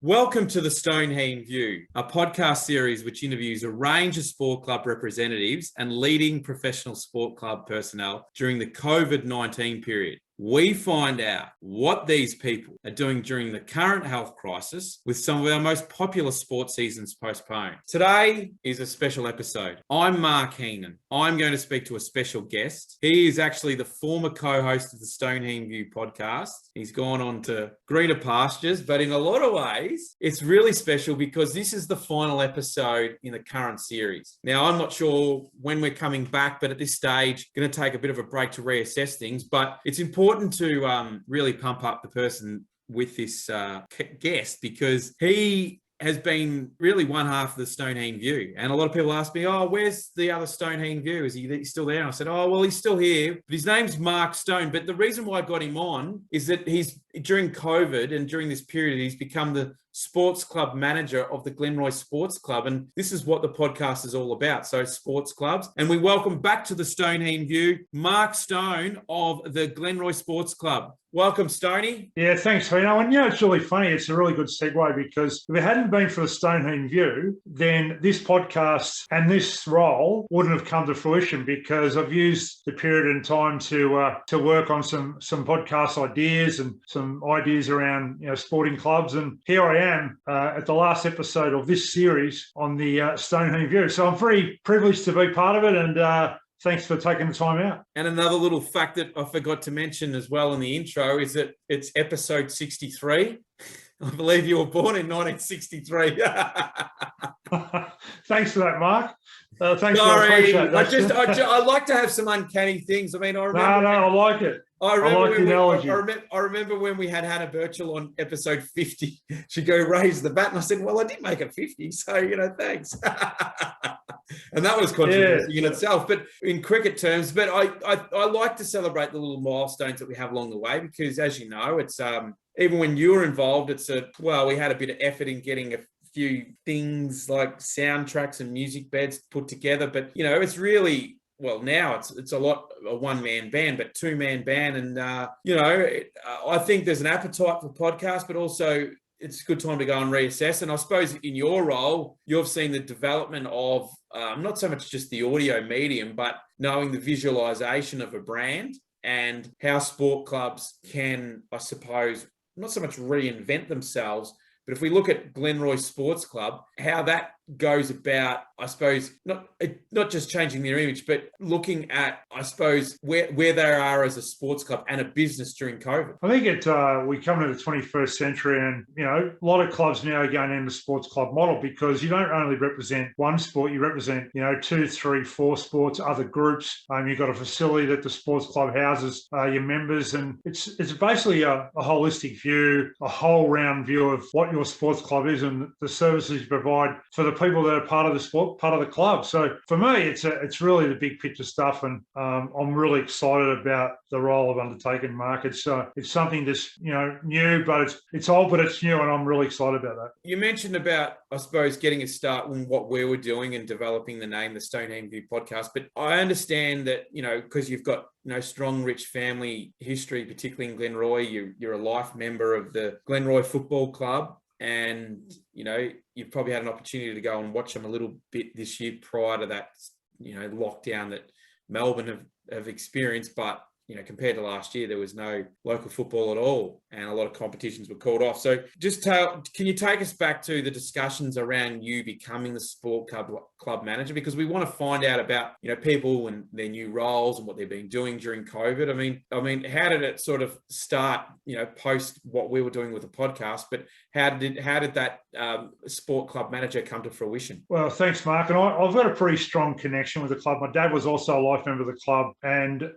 Welcome to the Stoned Heen View, a podcast series which interviews a range of sport club representatives and leading professional sport club personnel during the COVID-19 period. We find out what these people are doing during the current health crisis with some of our most popular sports seasons postponed. Today is a special episode. I'm Mark Heenan. I'm going to speak to a special guest. He is actually the former co-host of the Stoned Heen View podcast. He's gone on to greener pastures, but in a lot of ways, it's really special because this is the final episode in the current series. Now, I'm not sure when we're coming back, but at this stage, going to take a bit of a break to reassess things, but it's important to really pump up the person with this guest because he has been really one half of the Stoned Heen View. And a lot of people ask me, where's the other Stoned Heen View? Is he still there? And I said, well, he's still here. But his name's Mark Stone. But the reason why I got him on is that he's, during COVID and during this period, he's become the sports club manager of the Glenroy Sports Club. And this is what the podcast is all about. So sports clubs. And we welcome back to the Stoned Heen View, Mark Stone of the Glenroy Sports Club. Welcome, Stoney. Yeah, thanks, Hino. And it's really funny. It's a really good segue because if it hadn't been for the Stoned Heen View, then this podcast and this role wouldn't have come to fruition because I've used the period in time to work on some podcast ideas and some ideas around sporting clubs. And here I am at the last episode of this series on the Stoned Heen View. So I'm very privileged to be part of it, and thanks for taking the time out. And another little fact that I forgot to mention as well in the intro is that it's episode 63. I believe you were born in 1963. Thanks for that, Mark. Thanks. Sorry, I appreciate that. I like to have some uncanny things. I mean, I remember. No, I like it. I like the analogy. I remember when we had Hannah Birchall on episode 50. She'd go raise the bat, and I said, "Well, I did make it 50, so thanks." And that was controversy in itself, but in cricket terms. But I like to celebrate the little milestones that we have along the way because, as you know, it's even when you were involved, we had a bit of effort in getting a few things like soundtracks and music beds put together. But it's really. Well, now it's a one-man band, but two-man band. And, I think there's an appetite for podcasts, but also it's a good time to go and reassess. And I suppose in your role, you've seen the development of not so much just the audio medium, but knowing the visualization of a brand and how sport clubs can, I suppose, not so much reinvent themselves, but if we look at Glenroy Sports Club, how that goes about, I suppose, not just changing their image, but looking at, I suppose, where they are as a sports club and a business during COVID. I think we come to the 21st century and, a lot of clubs now are going in the sports club model because you don't only represent one sport, you represent, 2, 3, 4 sports, other groups. You've got a facility that the sports club houses your members, and it's basically a holistic view, a whole round view of what your sports club is and the services you provide for the people that are part of the sport, part of the club. So for me, it's really the big picture stuff, and I'm really excited about the role I've undertaken, Mark. It's something that's new, but it's old, but it's new, and I'm really excited about that. You mentioned about, I suppose, getting a start in what we were doing and developing the name, the Stoned Heen View podcast. But I understand that because you've got strong, rich family history, particularly in Glenroy. You're a life member of the Glenroy Football Club. And, you've probably had an opportunity to go and watch them a little bit this year prior to that, lockdown that Melbourne have experienced. But, compared to last year, there was no local football at all and a lot of competitions were called off. So can you take us back to the discussions around you becoming the sport club manager? Because we want to find out about, people and their new roles and what they've been doing during COVID. I mean, how did it sort of start, post what we were doing with the podcast, but how did that sport club manager come to fruition? Well, thanks, Mark. And I've got a pretty strong connection with the club. My dad was also a life member of the club, and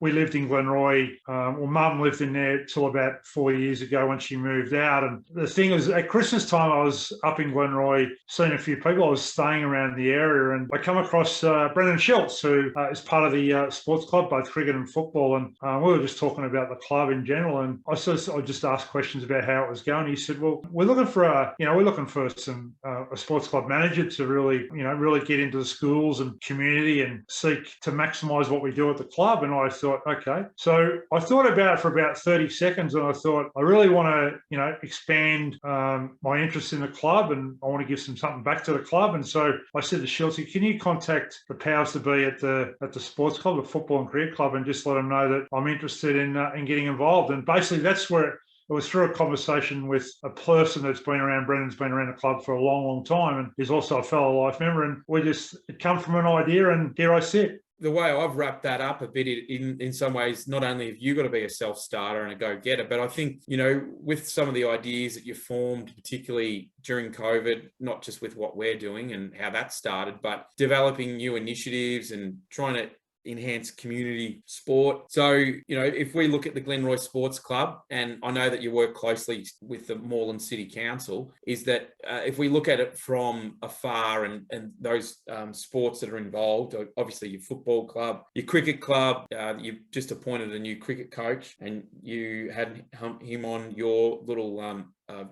we lived in Glenroy. Mum lived in there till about 4 years ago when she moved out. And the thing is, at Christmas time, I was up in Glenroy seeing a few people. I was staying around the area, and I come across Brendan Schultz, who is part of the sports club, both cricket and football. And we were just talking about the club in general. And I just asked questions about how it was going. He said, "Well, we're looking for some a sports club manager to really get into the schools and community and seek to maximise what we do at the club." And I thought, okay. So I thought about it for about 30 seconds, and I thought, I really want to, expand my interest in the club, and I want to give something back to the club. And so I said to Shelty, can you contact the powers to be at the sports club, the football and cricket club, and just let them know that I'm interested in getting involved. And basically that's where it was through a conversation with a person that's been around. Brendan's been around the club for a long, long time, and he's also a fellow life member. And it come from an idea, and here I sit. The way I've wrapped that up a bit, in some ways, not only have you got to be a self-starter and a go-getter, but I think, with some of the ideas that you formed, particularly during COVID, not just with what we're doing and how that started, but developing new initiatives and trying to enhance community sport. So, if we look at the Glenroy Sports Club, and I know that you work closely with the Moreland City Council, is that if we look at it from afar and those sports that are involved, obviously your football club, your cricket club, you've just appointed a new cricket coach, and you had him on your little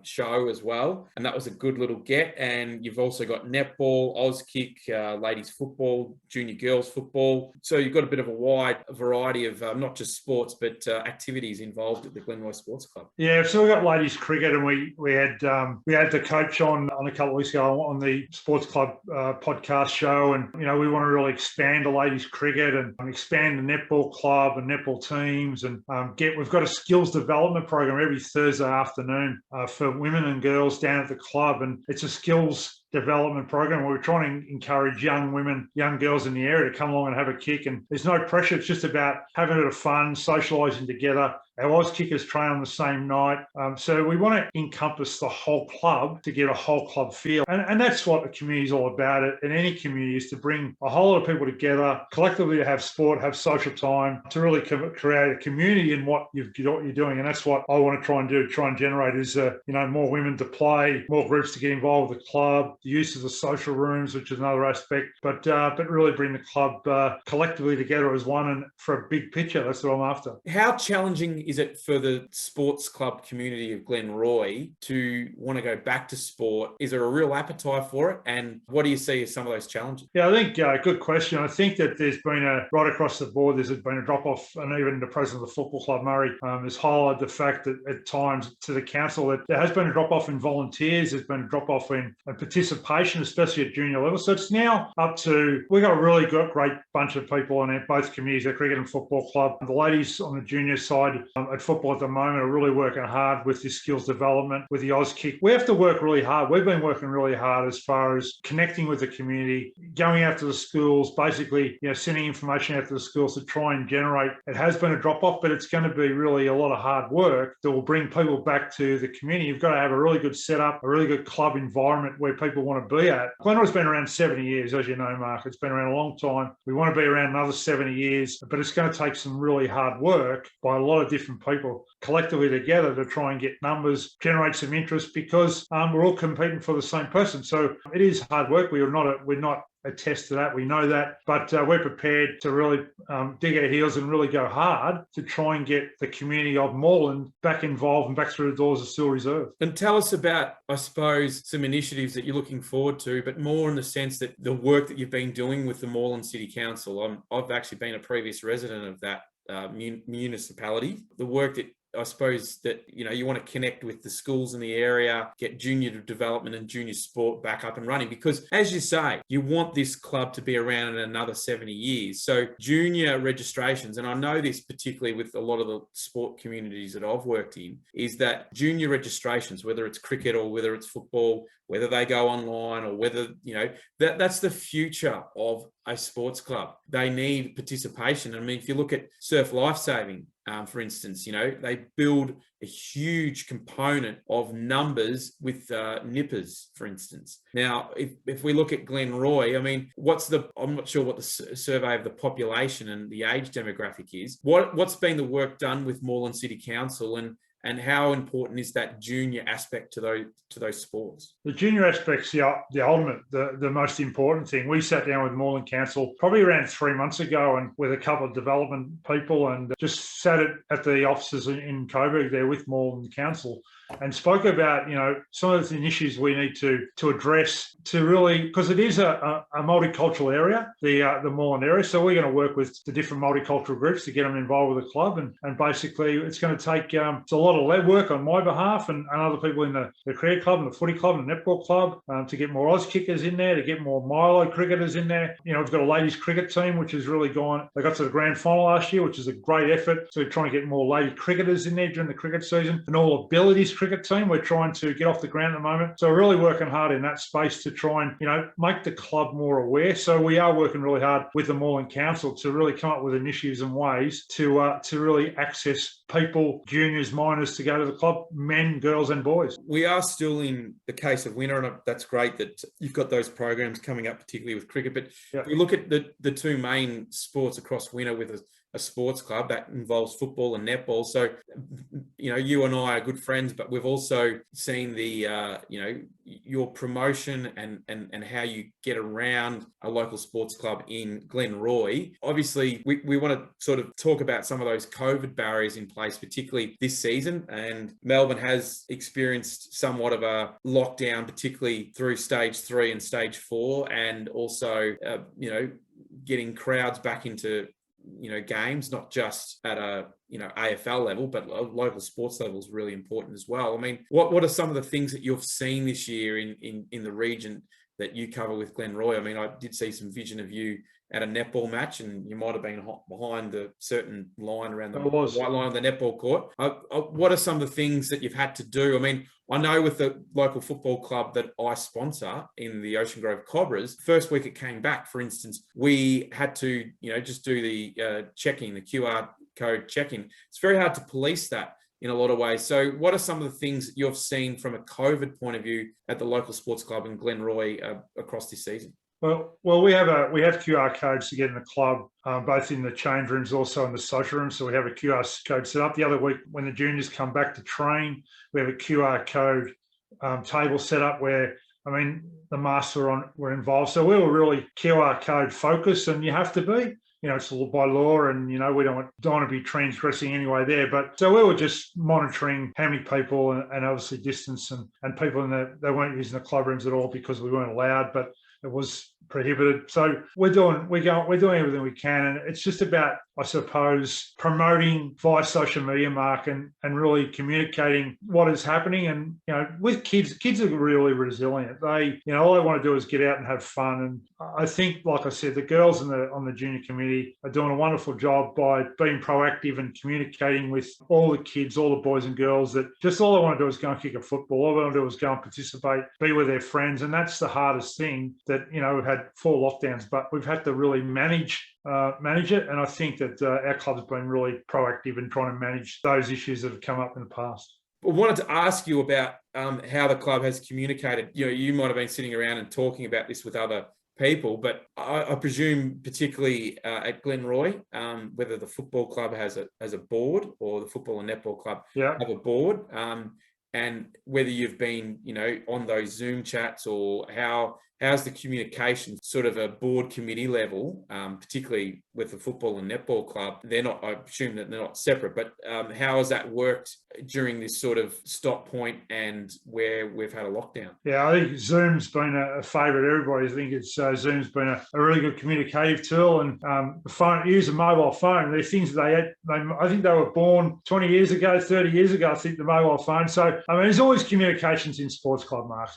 show as well, and that was a good little get. And you've also got netball, Auskick, ladies football, junior girls football. So you've got a bit of a wide variety of not just sports but activities involved at the Glenroy Sports Club. Yeah, so we got ladies cricket, and we had the coach on a couple of weeks ago on the sports club podcast show, and we want to really expand the ladies cricket and expand the netball club and netball teams, and we've got a skills development program every Thursday afternoon for women and girls down at the club, and it's a skills development program where we're trying to encourage young women, young girls in the area to come along and have a kick. And there's no pressure. It's just about having a bit of fun, socialising together. Our Auskickers train on the same night. So we want to encompass the whole club to get a whole club feel. And that's what the community is all about. In any community is to bring a whole lot of people together, collectively to have sport, have social time, to really create a community in what you're doing. And that's what I want to try and generate is, more women to play, more groups to get involved with the club, the use of the social rooms, which is another aspect, but really bring the club collectively together as one, and for a big picture. That's what I'm after. How challenging is it for the sports club community of Glenroy to want to go back to sport? Is there a real appetite for it? And what do you see as some of those challenges? Yeah, I think good question. I think that there's been right across the board, there's been a drop-off, and even the president of the football club, Murray, has highlighted the fact that at times to the council that there has been a drop-off in volunteers, there's been a drop-off in participation, especially at junior level. So it's now up to, we've got a really great bunch of people in both communities, the cricket and football club. The ladies on the junior side at football at the moment are really working hard with this skills development, with the Auskick. We have to work really hard. We've been working really hard as far as connecting with the community, going out to the schools, basically, sending information out to the schools to try and generate. It has been a drop-off, but it's going to be really a lot of hard work that will bring people back to the community. You've got to have a really good setup, a really good club environment where people want to be at. Glenroy's been around 70 years, as you know, Mark. It's been around a long time. We want to be around another 70 years, but it's going to take some really hard work by a lot of different people collectively together to try and get numbers, generate some interest, because we're all competing for the same person. So it is hard work. We're not attest to that. We know that, but we're prepared to really dig our heels and really go hard to try and get the community of Moreland back involved and back through the doors of Still Reserve. And tell us about, I suppose, some initiatives that you're looking forward to, but more in the sense that the work that you've been doing with the Moreland City Council. I've actually been a previous resident of that municipality. The work that I suppose that, you want to connect with the schools in the area, get junior development and junior sport back up and running, because as you say, you want this club to be around in another 70 years. So junior registrations, and I know this particularly with a lot of the sport communities that I've worked in, is that junior registrations, whether it's cricket or whether it's football, whether they go online or whether, that's the future of a sports club. They need participation. I mean, if you look at Surf Lifesaving, for instance, they build a huge component of numbers with nippers, for instance. Now, if we look at Glenroy, I mean, I'm not sure what the survey of the population and the age demographic is. What's been the work done with Moreland City Council, and how important is that junior aspect to those sports? The junior aspect's the ultimate, the most important thing. We sat down with Moreland Council probably around 3 months ago, and with a couple of development people, and just sat at the offices in Coburg there with Moreland Council. and spoke about, some of the issues we need to address to really, because it is a multicultural area, the Moreland area. So we're going to work with the different multicultural groups to get them involved with the club. And basically it's going to take, it's a lot of lead work on my behalf and other people in the cricket club and the footy club and the netball club to get more Oz kickers in there, to get more Milo cricketers in there. We've got a ladies cricket team, which has really gone, they got to the grand final last year, which is a great effort. So we're trying to get more lady cricketers in there during the cricket season. An all abilities cricket team we're trying to get off the ground at the moment. So we're really working hard in that space to try and, make the club more aware. So we are working really hard with the Moreland Council to really come up with initiatives and ways to really access people, juniors, minors, to go to the club, men, girls and boys. We are still in the case of winter, and that's great that you've got those programs coming up, particularly with cricket. But if we look at the two main sports across winter with a sports club, that involves football and netball. So, you and I are good friends, but we've also seen the, your promotion and how you get around a local sports club in Glenroy. Obviously, we want to sort of talk about some of those COVID barriers in place, particularly this season. And Melbourne has experienced somewhat of a lockdown, particularly through stage 3 and stage 4, and also, getting crowds back into games, not just at a AFL level, but local sports level is really important as well. I mean, what are some of the things that you've seen this year in the region that you cover with Glenroy? I mean, I did see some vision of you at a netball match, and you might have been behind the certain line around the white line of the netball court. What are some of the things that you've had to do? I mean, I know with the local football club that I sponsor in the Ocean Grove Cobras, first week it came back, for instance, we had to, just do the checking, the QR code checking. It's very hard to police that in a lot of ways. So what are some of the things that you've seen from a COVID point of view at the local sports club in Glenroy across this season? Well, we have QR codes to get in the club, both in the change rooms, also in the social rooms. So we have a QR code set up. The other week, when the juniors come back to train, we have a QR code table set up where, the masks were involved. So we were really QR code focused, and you have to be. It's by law, and we don't want to be transgressing anyway there. But so we were just monitoring how many people and obviously distance and people they weren't using the club rooms at all because we weren't allowed, but it was prohibited. So we're doing everything we can, and it's just about, I suppose, promoting via social media, Mark, and really communicating what is happening. And with kids are really resilient. They, all they want to do is get out and have fun. And I think, like I said, the girls on the junior committee are doing a wonderful job by being proactive and communicating with all the kids, all the boys and girls, that just all they want to do is go and kick a football. All they want to do is go and participate, be with their friends, and that's the hardest thing. That we've had 4 lockdowns, but we've had to really manage it. And I think that our club's been really proactive in trying to manage those issues that have come up in the past. I wanted to ask you about how the club has communicated. You might have been sitting around and talking about this with other people, but I presume particularly at Glenroy, whether the football club has a board or the football and netball club have a board, and whether you've been, on those Zoom chats, or how's the communication sort of a board committee level, particularly with the football and netball club. I assume that they're not separate, but how has that worked during this sort of stop point and where we've had a lockdown? Yeah, I think Zoom's been a favourite of everybody. I think Zoom's been a really good communicative tool, and the phone, use a mobile phone. There's things that I think they were born 20 years ago, 30 years ago, I think, the mobile phone. So, there's always communications in sports club, Mark.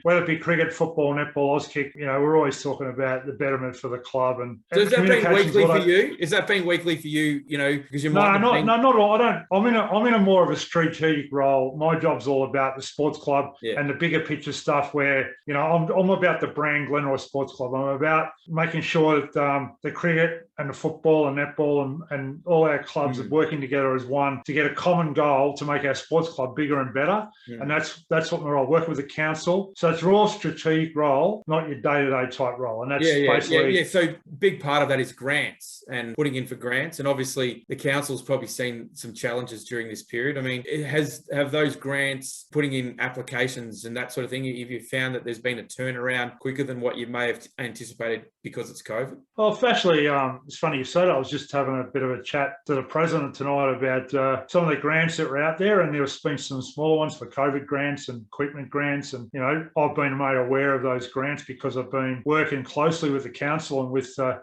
Whether it be cricket, football, netball, Auskick, we're always talking about the betterment for the club. And so has that been weekly for you? Is that been weekly for you? Because you might not all. I don't. I'm in a more of a strategic role. My job's all about the sports club and the bigger picture stuff. Where I'm about the brand Glenroy Sports Club. I'm about making sure that the cricket and the football and netball and all our clubs are working together as one to get a common goal to make our sports club bigger and better. And that's what my role. Working with the council. So it's a real strategic role, not your day-to-day type role. And that's basically... So big part of that is grants and putting in for grants. And obviously the council's probably seen some challenges during this period. Have those grants, putting in applications and that sort of thing, have you found that there's been a turnaround quicker than what you may have anticipated because it's COVID? Well, actually, it's funny you said. I was just having a bit of a chat to the president tonight about some of the grants that were out there, and there's been some smaller ones for COVID grants and equipment grants. And, I've been made aware of those grants because I've been working closely with the council and with the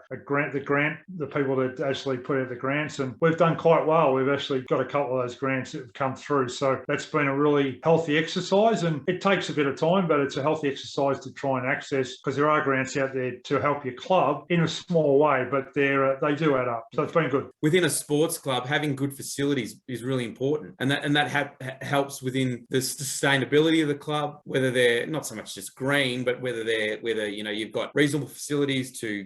people that actually put out the grants. And we've done quite well. We've actually got a couple of those grants that have come through. So that's been a really healthy exercise, and it takes a bit of time, but it's a healthy exercise to try and access, because there are grants out there to help your club in a small way, but they do add up. So it's been good. Within a sports club, having good facilities is really important, and that helps within the sustainability of the club, whether they're not so much just green, but whether you've got reasonable facilities to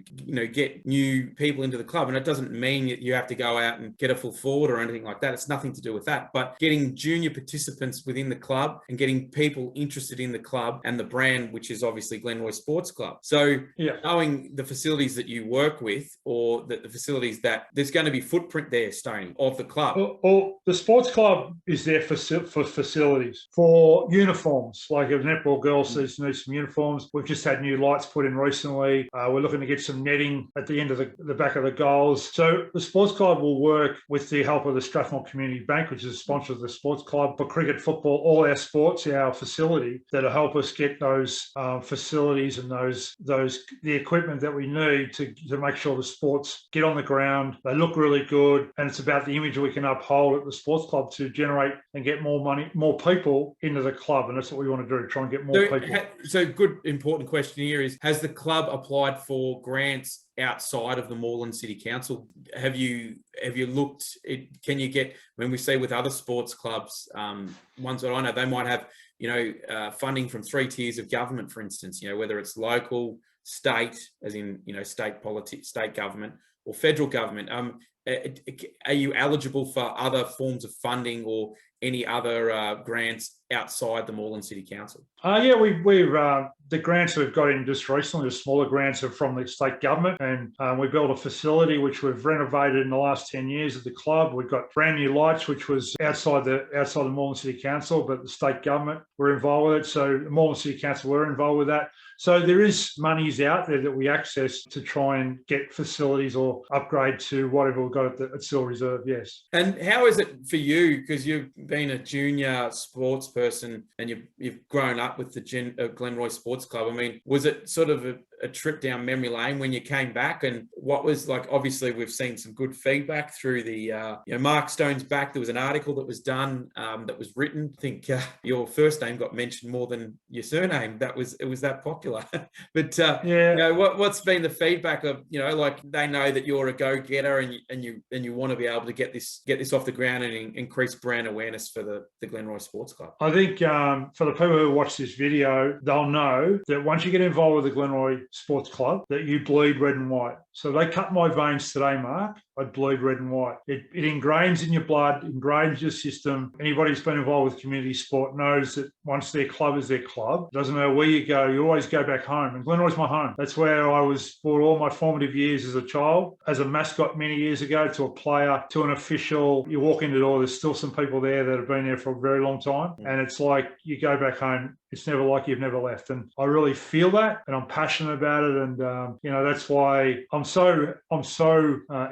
get new people into the club. And it doesn't mean that you have to go out and get a full forward or anything like that. It's nothing to do with that, but getting junior participants within the club and getting people interested in the club and the brand, which is obviously Glenroy Sports Club. So knowing the facilities that you work with, or the facilities that there's going to be footprint there, Stoney, of the club. Well, the sports club is there for facilities, for uniforms. Like if netball girls need some uniforms, we've just had new lights put in recently. We're looking to get some netting at the end of the back of the goals. So the sports club will work with the help of the Strathmore Community Bank, which is a sponsor of the sports club, for cricket, football, all our sports, our facility, that'll help us get those facilities and the equipment that we need to make sure the sports get on the ground. They look really good, and it's about the image we can uphold at the sports club to generate and get more money, more people into the club, and that's what we want to do, try and get more people. So good, important question here is, has the club applied for grants outside of the Moreland City Council? Have you looked? Can you get, when we say with other sports clubs, ones that I know, they might have funding from 3 tiers of government, for instance, whether it's local, state, as in state politics, state government, or federal government. Are you eligible for other forms of funding or any other grants outside the Moreland City Council? We've the grants we've got in just recently, the smaller grants, are from the state government, and we built a facility which we've renovated in the last 10 years at the club. We've got brand new lights, which was outside the Moreland City Council, but the state government were involved with it. So the Moreland City Council were involved with that. So there is monies out there that we access to try and get facilities or upgrade to whatever we've got at Seal Reserve, yes. And how is it for you? Because you've been a junior sports person and you've grown up with the Glenroy Sports Club. I mean, was it sort of a trip down memory lane when you came back? And what was like, obviously we've seen some good feedback through the, Mark Stone's back. There was an article that was done, that was written. I think your first name got mentioned more than your surname. It was that popular. But what's been the feedback of, like they know that you're a go-getter and you want to be able to get this off the ground and increase brand awareness for the Glenroy Sports Club? I think for the people who watch this video, they'll know that once you get involved with the Glenroy Sports Club, that you bleed red and white. So they cut my veins today, Mark, I'd bleed red and white. It ingrains in your blood, ingrains your system. Anybody who's been involved with community sport knows that once their club is their club, it doesn't matter where you go, you always go back home. And Glenroy's my home. That's where I was for all my formative years as a child, as a mascot many years ago, to a player, to an official. You walk in the door, there's still some people there that have been there for a very long time. And it's like you go back home. It's never like you've never left. And I really feel that, and I'm passionate about it. And, that's why I'm so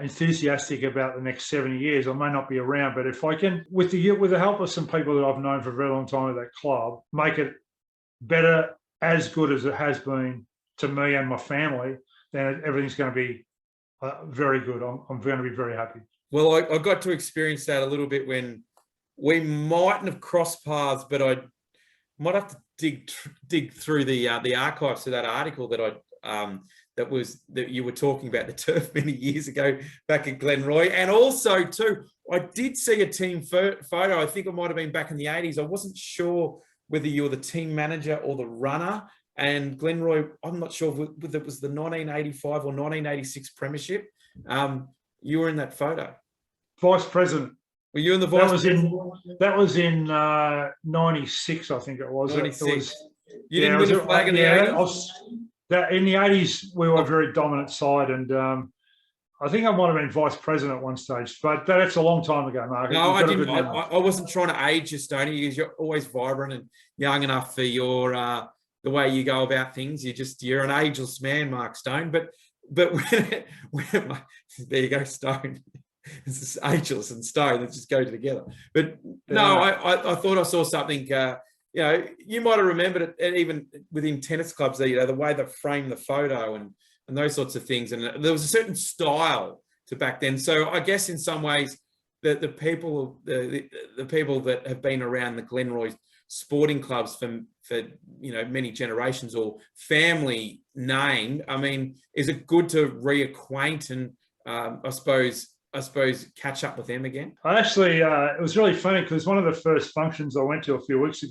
enthusiastic about the next 70 years. I may not be around, but if I can, with the help of some people that I've known for a very long time at that club, make it better, as good as it has been to me and my family, then everything's going to be very good. I'm going to be very happy. Well, I got to experience that a little bit when we mightn't have crossed paths, but I might have to dig through the archives of that article that you were talking about the turf many years ago back at Glenroy. And also too, I did see a team photo. I think it might have been back in the 80s. I wasn't sure whether you were the team manager or the runner. And Glenroy, I'm not sure whether it was the 1985 or 1986 premiership. You were in that photo. Vice president. Were you in the vice president? That was in 96, I think it was. 96. You didn't win the flag in the 80s? In the 80s, we were a very dominant side, and I think I might have been vice president at one stage, but that's a long time ago, Mark. No, I didn't. I wasn't trying to age you, Stoney, because you're always vibrant and young enough for your the way you go about things. You're an ageless man, Mark Stone. But but there you go, Stone. This is ageless and Stone that just go together. But no, I thought I saw something. You might have remembered it even within tennis clubs. The way they frame the photo and those sorts of things. And there was a certain style to back then. So I guess in some ways, the people that have been around the Glenroy sporting clubs for many generations, or family name, I mean, is it good to reacquaint and I suppose catch up with them again? I actually, it was really funny because one of the first functions I went to a few months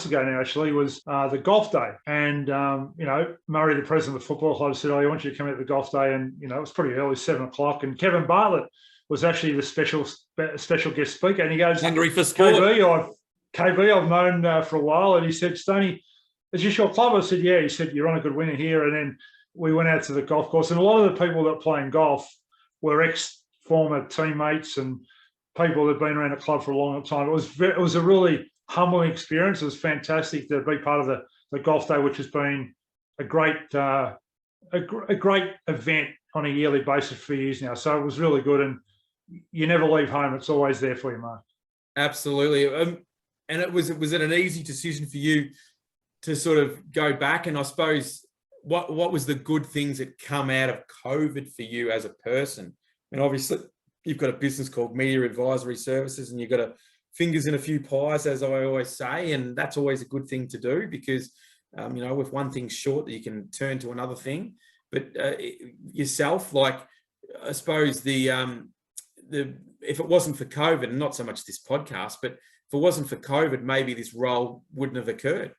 ago now, actually, was the golf day. And, Murray, the president of the football club, said, I want you to come out to the golf day. And, it was pretty early, 7 o'clock. And Kevin Bartlett was actually the special guest speaker. And he goes, hungry for sport. KB, I've known for a while. And he said, Stoney, is this your club? I said, yeah. He said, you're on a good winner here. And then we went out to the golf course. And a lot of the people that play in golf were ex-former teammates and people that have been around the club for a long time. It was a really humbling experience. It was fantastic to be part of the golf day, which has been a great event on a yearly basis for years now. So it was really good, and you never leave home. It's always there for you, Mark. Absolutely. And was it an easy decision for you to sort of go back? And I suppose what was the good things that come out of COVID for you as a person? I mean, obviously you've got a business called Media Advisory Services, and you've got fingers in a few pies, as I always say, and that's always a good thing to do because, if one thing's short, you can turn to another thing. But yourself, like, I suppose if it wasn't for COVID, and not so much this podcast, but if it wasn't for COVID, maybe this role wouldn't have occurred.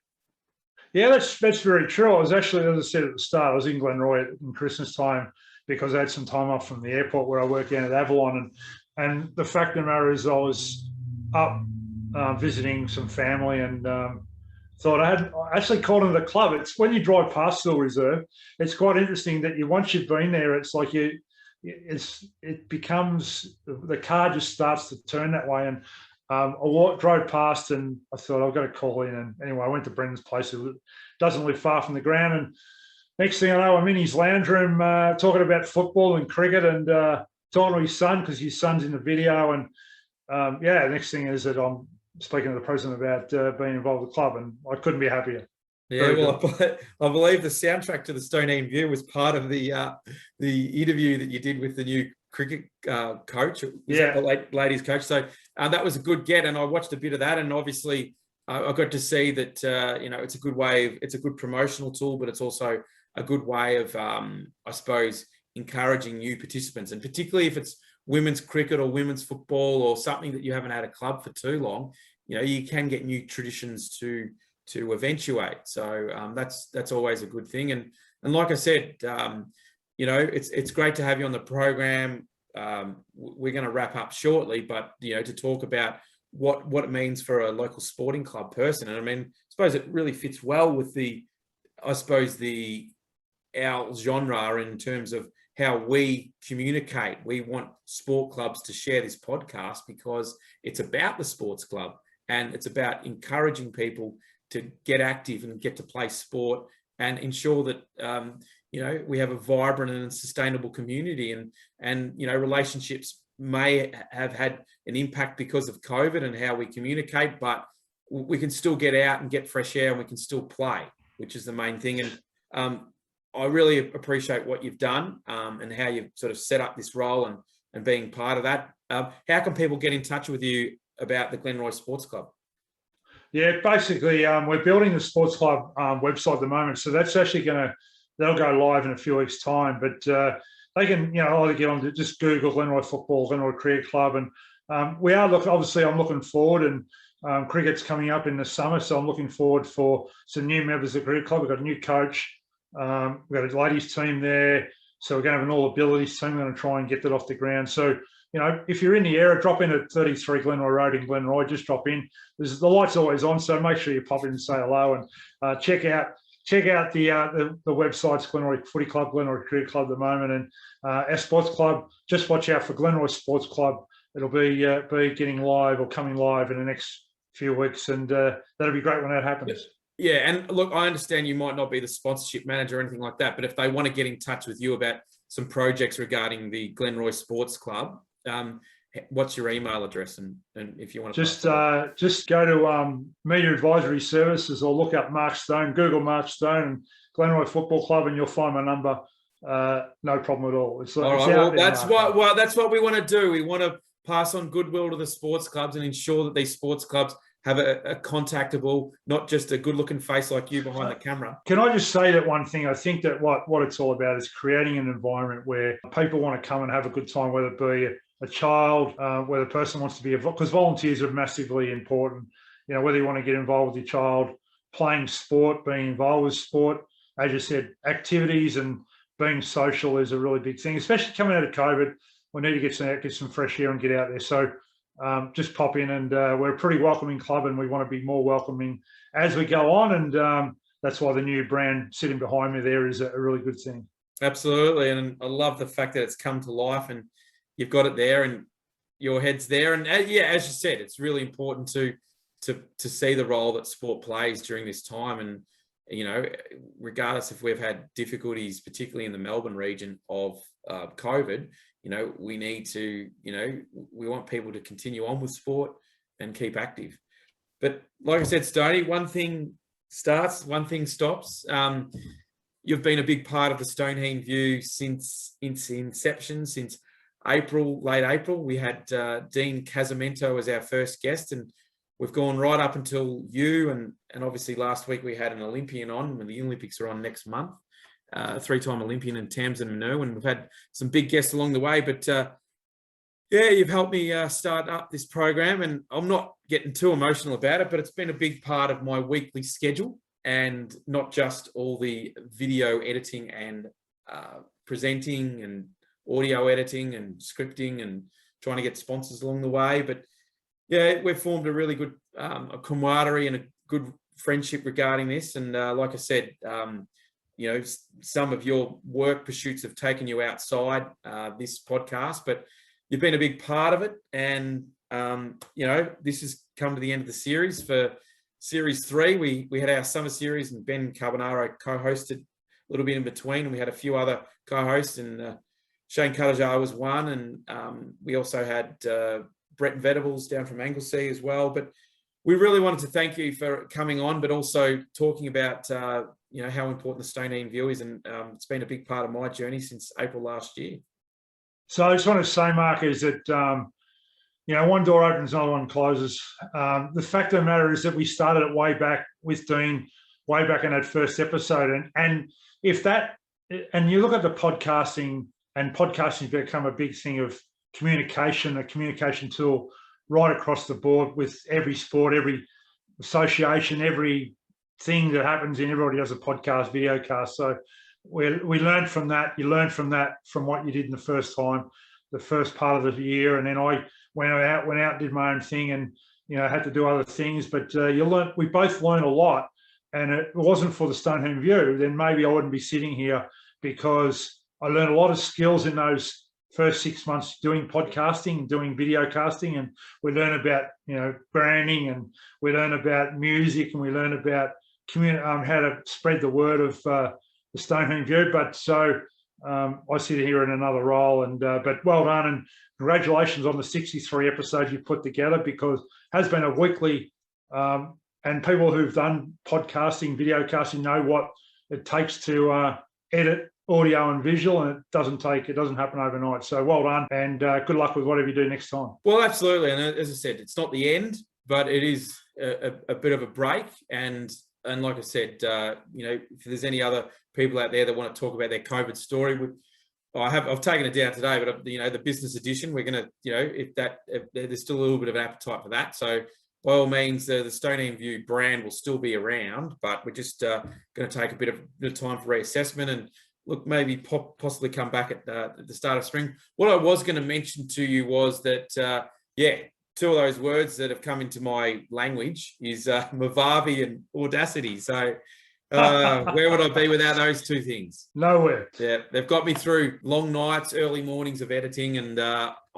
Yeah, that's very true. I was actually, as I said at the start, I was in Glenroy in Christmas time because I had some time off from the airport where I work down at Avalon. And the fact of the matter is I was up visiting some family and thought I actually called into the club. It's when you drive past Still Reserve, it's quite interesting that once you've been there, it's like it becomes, the car just starts to turn that way. And I drove past and I thought I've got to call in. And anyway, I went to Brendan's place. It doesn't live far from the ground. And next thing I know, I'm in his lounge room talking about football and cricket and talking to his son because his son's in the video. And next thing is that I'm speaking to the president about being involved with the club, and I couldn't be happier. Yeah, I believe the soundtrack to the Stoned Heen View was part of the interview that you did with the new cricket coach, the ladies coach. So that was a good get, and I watched a bit of that, and obviously I got to see that it's a good way. It's a good promotional tool, but it's also a good way of I suppose encouraging new participants, and particularly if it's women's cricket or women's football or something that you haven't had a club for too long, you can get new traditions to eventuate. So that's always a good thing. And like I said, it's great to have you on the program. We're going to wrap up shortly, but to talk about what it means for a local sporting club person. And I mean, I suppose it really fits well with our genre in terms of how we communicate. We want sport clubs to share this podcast because it's about the sports club and it's about encouraging people to get active and get to play sport and ensure that, we have a vibrant and sustainable community, and relationships may have had an impact because of COVID and how we communicate, but we can still get out and get fresh air and we can still play, which is the main thing. And I really appreciate what you've done and how you've sort of set up this role and being part of that. How can people get in touch with you about the Glenroy Sports Club? Yeah, basically, we're building the sports club website at the moment. So that's actually that'll go live in a few weeks' time. But they can, either get on to just Google Glenroy Football, Glenroy Cricket Club. And we are obviously, I'm looking forward, and cricket's coming up in the summer. So I'm looking forward for some new members of the cricket club. We've got a new coach. We've got a ladies team there. So we're going to have an all-abilities team. We're going to try and get that off the ground. So, if you're in the area, drop in at 33 Glenroy Road in Glenroy. Just drop in. The light's always on, so make sure you pop in and say hello and check out the websites, Glenroy Footy Club, Glenroy Cricket Club at the moment, and our sports club. Just watch out for Glenroy Sports Club. It'll be getting live or coming live in the next few weeks, and that'll be great when that happens. Yeah, and look, I understand you might not be the sponsorship manager or anything like that, but if they want to get in touch with you about some projects regarding the Glenroy Sports Club, what's your email address? And if you want to just go to Media Advisory Services or look up Mark Stone, Google Mark Stone and Glenroy Football Club, and you'll find my number. No problem at all. All right. Well, that's what we want to do. We want to pass on goodwill to the sports clubs and ensure that these sports clubs have a contactable, not just a good-looking face like you behind the camera. Can I just say that one thing? I think that what it's all about is creating an environment where people want to come and have a good time, whether it be a child, whether the person wants to be involved, because volunteers are massively important. You know, whether you want to get involved with your child, playing sport, being involved with sport, as you said, activities and being social is a really big thing, especially coming out of COVID. We need to get some fresh air and get out there. So just pop in, and we're a pretty welcoming club, and we want to be more welcoming as we go on. And that's why the new brand sitting behind me there is a really good thing. Absolutely. And I love the fact that it's come to life and you've got it there and your head's there. And yeah, as you said, it's really important to see the role that sport plays during this time. And, you know, regardless if we've had difficulties, particularly in the Melbourne region of COVID, you know, we need to, you know, we want people to continue on with sport and keep active. But like I said, Stoney, one thing starts, one thing stops. You've been a big part of the Stoned Heen View since its inception, since April, late April. We had Dean Casamento as our first guest, and we've gone right up until you. And obviously last week we had an Olympian on, when the Olympics are on next month. Three-time Olympian and Tamsin Manu, and we've had some big guests along the way. But yeah, you've helped me start up this program, and I'm not getting too emotional about it, but it's been a big part of my weekly schedule, and not just all the video editing and presenting and audio editing and scripting and trying to get sponsors along the way. But yeah, we've formed a really good a camaraderie and a good friendship regarding this. And like I said, you know, some of your work pursuits have taken you outside this podcast, but you've been a big part of it. And, you know, this has come to the end of the series. For Series 3, we had our summer series, and Ben Carbonaro co-hosted a little bit in between, and we had a few other co-hosts, and Shane Cuttajar was one, and we also had Brett Venables down from Anglesea as well. But we really wanted to thank you for coming on, but also talking about you know, how important the Stoned Heen View is, and it's been a big part of my journey since April last year. So I just want to say, Mark, is that you know, one door opens, another one closes. The fact of the matter is that we started it way back with Dean, way back in that first episode, and if that, and you look at the podcasting, and podcasting's become a big thing of communication, a communication tool right across the board with every sport, every association, every thing that happens, and everybody does a podcast, video cast. So we learned from that. You learn from that, from what you did in the first time, the first part of the year. And then I went out, did my own thing, and, you know, had to do other things. But we both learn a lot. And it wasn't for the Stoned Heen View, then maybe I wouldn't be sitting here, because I learned a lot of skills in those first 6 months doing podcasting, doing video casting, and we learn about, you know, branding, and we learn about music, and we learn about how to spread the word of the Stoned Heen View. But so I sit here in another role, and but well done, and congratulations on the 63 episodes you put together, because it has been a weekly, and people who've done podcasting, video casting know what it takes to edit audio and visual, and it doesn't happen overnight. So well done, and good luck with whatever you do next time. Well, absolutely. And as I said, it's not the end, but it is a bit of a break. And like I said, you know, if there's any other people out there that want to talk about their COVID story, I've taken it down today, but you know, the business edition, we're going to, you know, if there's still a little bit of an appetite for that. So by all means, the Stoned Heen View brand will still be around, but we're just going to take a bit of time for reassessment, and look, maybe possibly come back at the start of spring. What I was going to mention to you was that, yeah, two of those words that have come into my language is Mavavi and Audacity. So where would I be without those two things? Nowhere. Yeah, they've got me through long nights, early mornings of editing, and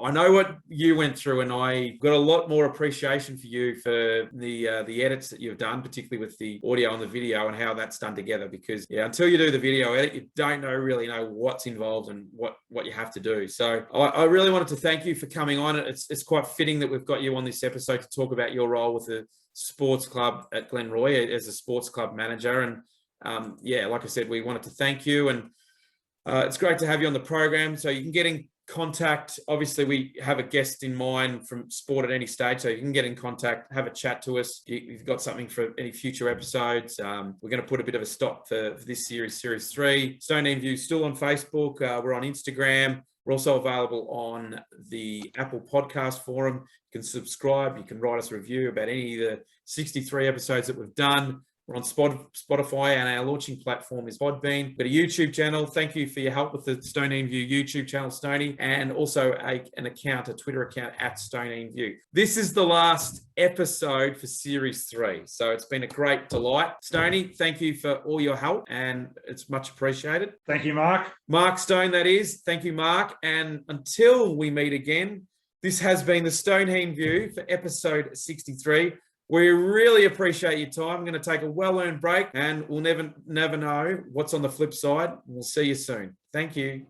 I know what you went through, and I got a lot more appreciation for you for the edits that you've done, particularly with the audio and the video and how that's done together. Because until you do the video edit, you don't really know what's involved and what you have to do. So I really wanted to thank you for coming on. It's quite fitting that we've got you on this episode to talk about your role with the sports club at Glenroy as a sports club manager. And like I said, we wanted to thank you, and it's great to have you on the program. So you can get in contact. Obviously, we have a guest in mind from sport at any stage, so you can get in contact, have a chat to us. If you've got something for any future episodes. We're going to put a bit of a stop for this series 3. Stoned Heen View still on Facebook. We're on Instagram. We're also available on the Apple Podcast Forum. You can subscribe. You can write us a review about any of the 63 episodes that we've done. We're on Spotify, and our launching platform is Podbean. We've got a YouTube channel. Thank you for your help with the Stoned Heen View YouTube channel, Stoney, and also a Twitter account at Stoned Heen View. This is the last episode for Series 3, so it's been a great delight. Stoney, thank you for all your help, and it's much appreciated. Thank you, Mark. Mark Stone, that is. Thank you, Mark. And until we meet again, this has been the Stoned Heen View for episode 63. We really appreciate your time. I'm going to take a well-earned break, and we'll never know what's on the flip side. We'll see you soon. Thank you.